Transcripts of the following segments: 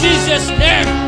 Jesus' name.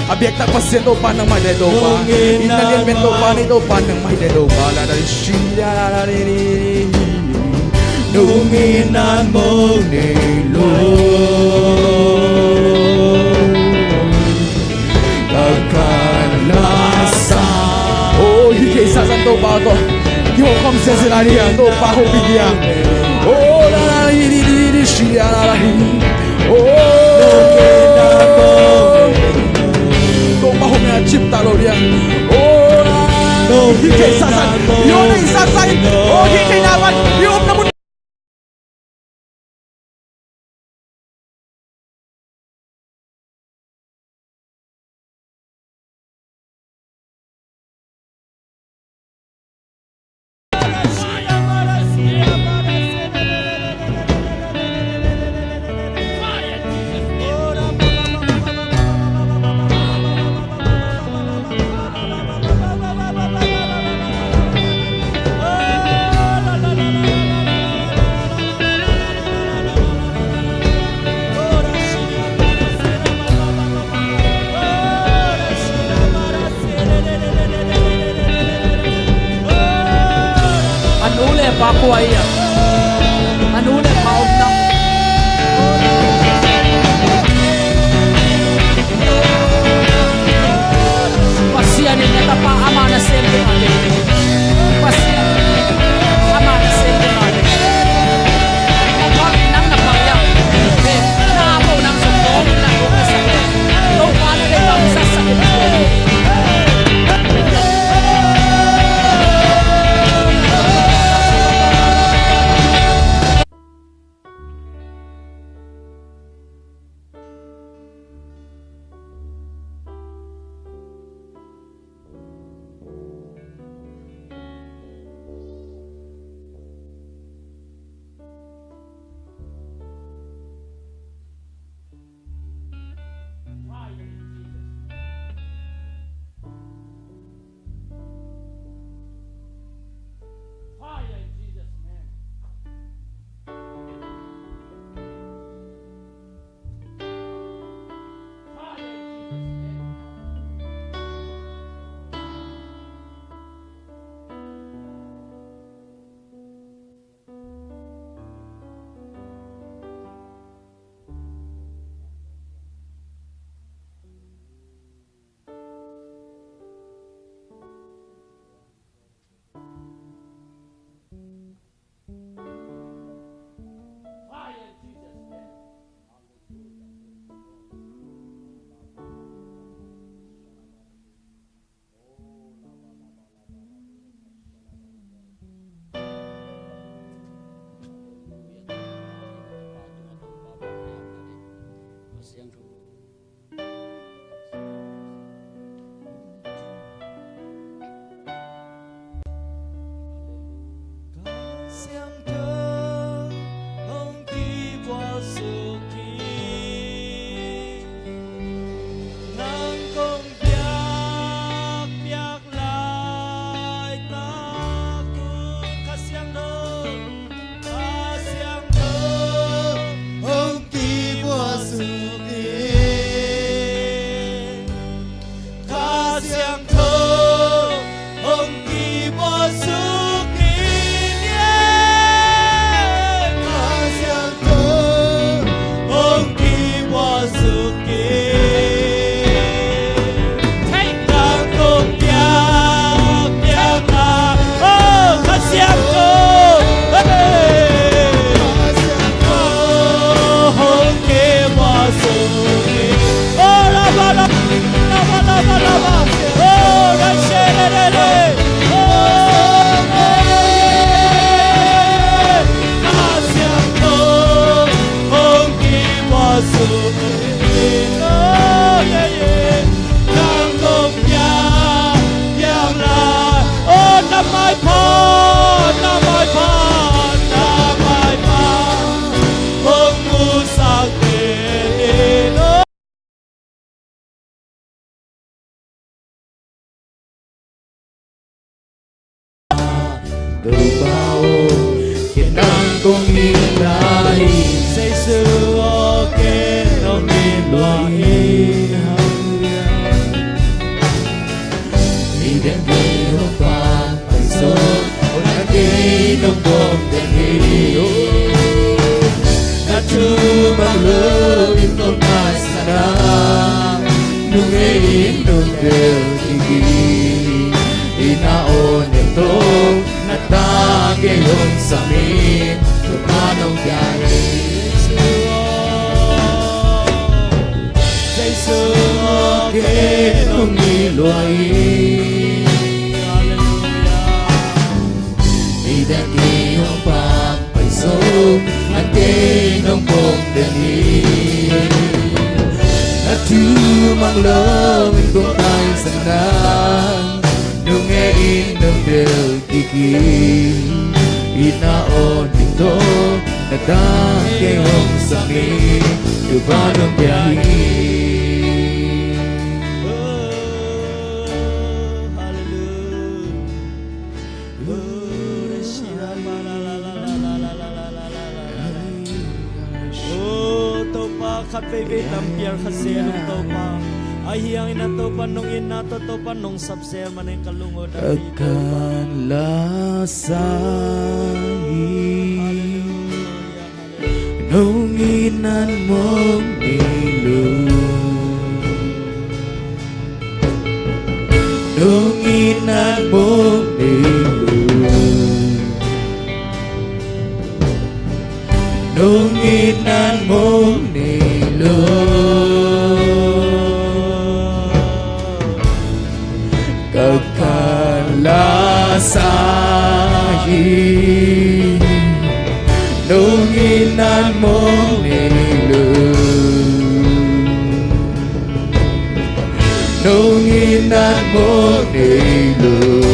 Abyekta pasendo pa ng madedo pa. Inaliento pa nito pa ng madedo pa. nunginan mong nilong kagkalasan. Oh, higay sa santo pa to. Yo kom sa sinariya to pa ho bigyan. Oh, la la di siya la la. Oh, nunginan mong to pa ho na chip talo dia. Oh, higay sa san. Yo na isa sa. Oh, higay naman. Yo na mo. Pakuaya anu le maud na pasian ni tapa amana sempre ate pasian amana sempre ate nang napaya na ako nang sumong na ko sa to para de tam sa sakit. Bao kinang kong ilahi sa isuo kinong ilahi Iden kino pa paiso o naginong kong dahil nông nghi loài đi đã đi ông bạc phải sống anh tê nông bông đền đi đã thứ mang lỡ mình cũng tay sẵn nang nung nghe in nung đều kiki ina o dito na ta kay hong sa mi du ba nung biyahe khát về về tâm pier khát xe nung tàu pa ai hiang ina tàu pa nung ina tàu pa nung sập xe mà nên kalung ở đây akan lasai nunginan mong nilu nunginan mong nilu nunginan mong nilu kakalasai nunginan mong nilu nunginan mong nilu